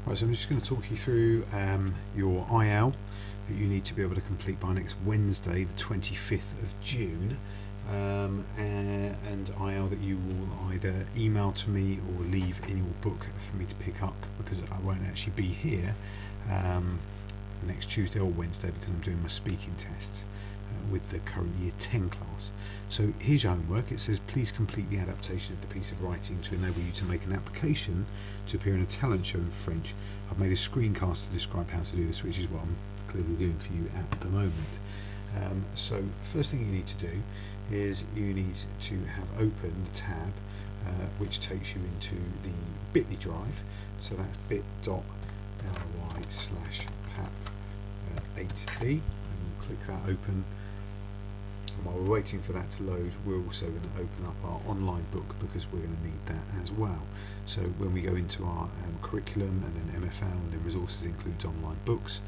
Right, so I'm just going to talk you through your IL that you need to be able to complete by next Wednesday, the 25th of June, and IL that you will either email to me or leave in your book for me to pick up, because I won't actually be here next Tuesday or Wednesday because I'm doing my speaking tests with the current Year 10 class. So here's your homework. It says, please complete the adaptation of the piece of writing to enable you to make an application to appear in a talent show in French. I've made a screencast to describe how to do this, which is what I'm clearly doing for you at the moment. So first thing you need to do is you need to have open the tab which takes you into the bit.ly drive. So that's bit.ly/pap8p, and we'll click that open. And while we're waiting for that to load, we're also going to open up our online book because we're going to need that as well. So when we go into our curriculum and then MFL and then resources includes online books,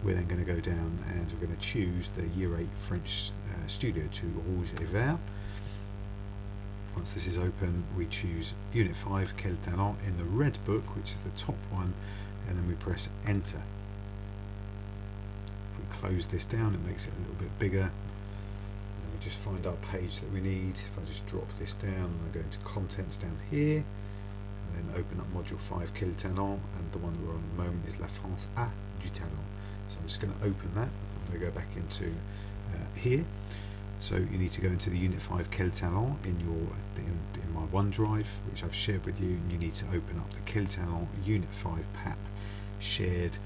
we're then going to go down and we're going to choose the Year 8 French Studio to Rouge et Vert. Once this is open, we choose Unit 5 Quel Talent in the red book, which is the top one, and then we press enter. If we close this down, it makes it a little bit bigger. We just find our page that we need. If I just drop this down and I go into contents down here and then open up module 5 Quel Talent, and the one that we're on at the moment is La France a du talent. So I'm just going to open that. I'm going to go back into here. So you need to go into the Unit 5 Quel Talent in my OneDrive, which I've shared with you, and you need to open up the Quel Talent Unit 5 PAP shared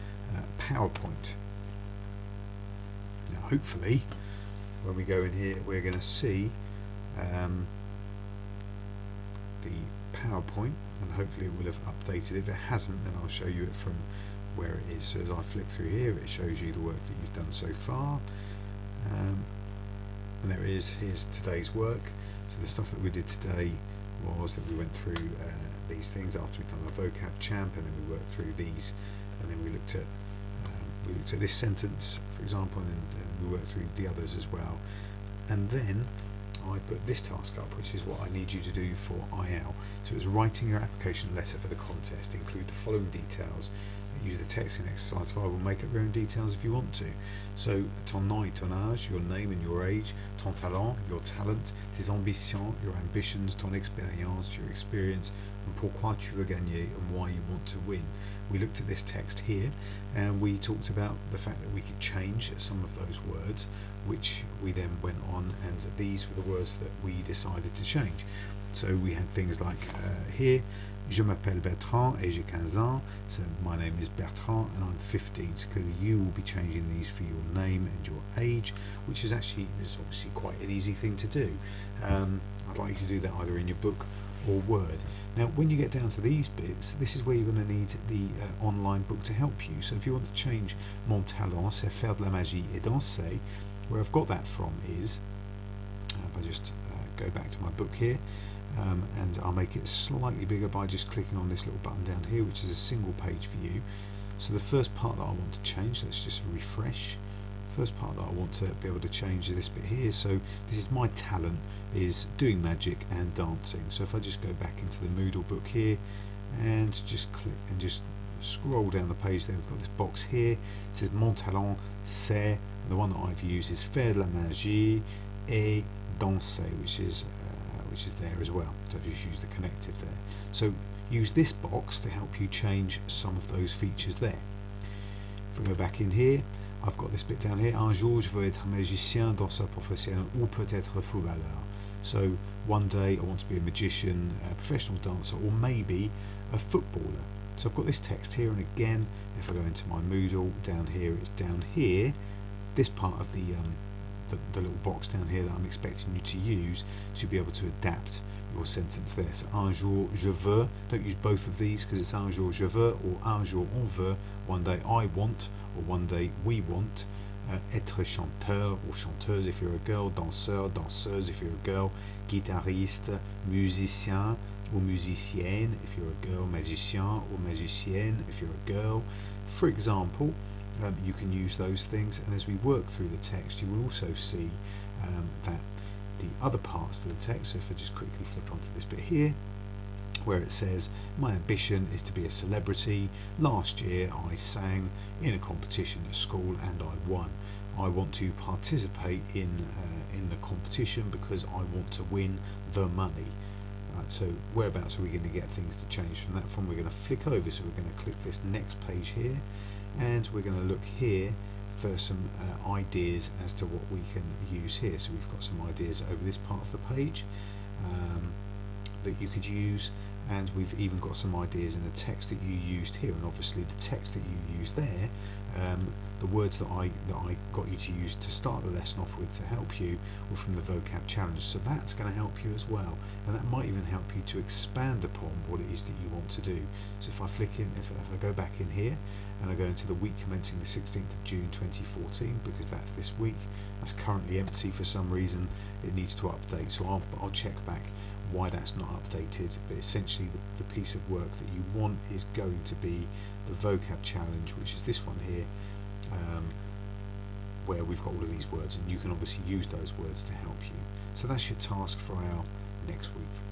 PowerPoint. Now hopefully when we go in here we're going to see the PowerPoint, and hopefully it will have updated. If it hasn't, then I'll show you it from where it is. So as I flick through here, it shows you the work that you've done so far, and there it is. Here's today's work. So the stuff that we did today was that we went through these things after we'd done our vocab champ, and then we worked through these, and then we looked at this sentence, for example, and we worked through the others as well. And then I put this task up, which is what I need you to do for IL. So it's writing your application letter for the contest. Include the following details. Use the texting exercise file. We'll make up your own details if you want to. So ton nom et ton âge, your name and your age, ton talent, your talent, tes ambitions, your ambitions, ton expérience, your experience, and pourquoi tu veux gagner, and why you want to win. We looked at this text here and we talked about the fact that we could change some of those words, which we then went on, and these were the words that we decided to change. So we had things like here, je m'appelle Bertrand et j'ai 15 ans. So my name is Bertrand and I'm 15. So clearly you will be changing these for your name and your age, which is obviously quite an easy thing to do. I'd like you to do that either in your book or Word. Now when you get down to these bits, this is where you're going to need the online book to help you. So if you want to change mon talent, c'est faire de la magie et danser, where I've got that from is, if I just go back to my book here, and I'll make it slightly bigger by just clicking on this little button down here, which is a single page view. So the first part that I want to change, let's just refresh. First part that I want to be able to change is this bit here. So this is my talent, is doing magic and dancing. So if I just go back into the Moodle book here and just click and just scroll down the page, there we've got this box here. It says mon talent c'est, the one that I've used is faire de la magie et danser, which is there as well. So just use the connective there. So use this box to help you change some of those features there. If we go back in here, I've got this bit down here. Un jour je veux être magicien, danseur professionnel ou peut-être footballeur. So one day I want to be a magician, a professional dancer, or maybe a footballer. So I've got this text here, and again, if I go into my Moodle down here, it's down here, this part of the little box down here that I'm expecting you to use to be able to adapt your sentence there. So un jour je veux, don't use both of these because it's un jour je veux or un jour on veut, one day I want or one day we want. Être chanteur or chanteuse if you're a girl, danseur, danseuse if you're a girl, guitariste, musicien or musicienne if you're a girl, magicien or magicienne if you're a girl. For example, you can use those things, and as we work through the text you will also see that the other parts of the text, so if I just quickly flick onto this bit here, where it says, my ambition is to be a celebrity. Last year I sang in a competition at school and I won. I want to participate in the competition because I want to win the money. So whereabouts are we going to get things to change from that from? We're going to flick over, so we're going to click this next page here, and we're going to look here for some ideas as to what we can use here. So we've got some ideas over this part of the page that you could use, and we've even got some ideas in the text that you used here. And obviously the text that you used there, the words that I got you to use to start the lesson off with to help you were from the vocab challenge, so that's going to help you as well, and that might even help you to expand upon what it is that you want to do. So if I flick in, if I go back in here and I go into the week commencing the 16th of June 2014, because that's this week, that's currently empty for some reason, it needs to update, so I'll check back why that's not updated. But essentially the piece of work that you want is going to be the vocab challenge, which is this one here, where we've got all of these words, and you can obviously use those words to help you. So that's your task for our next week.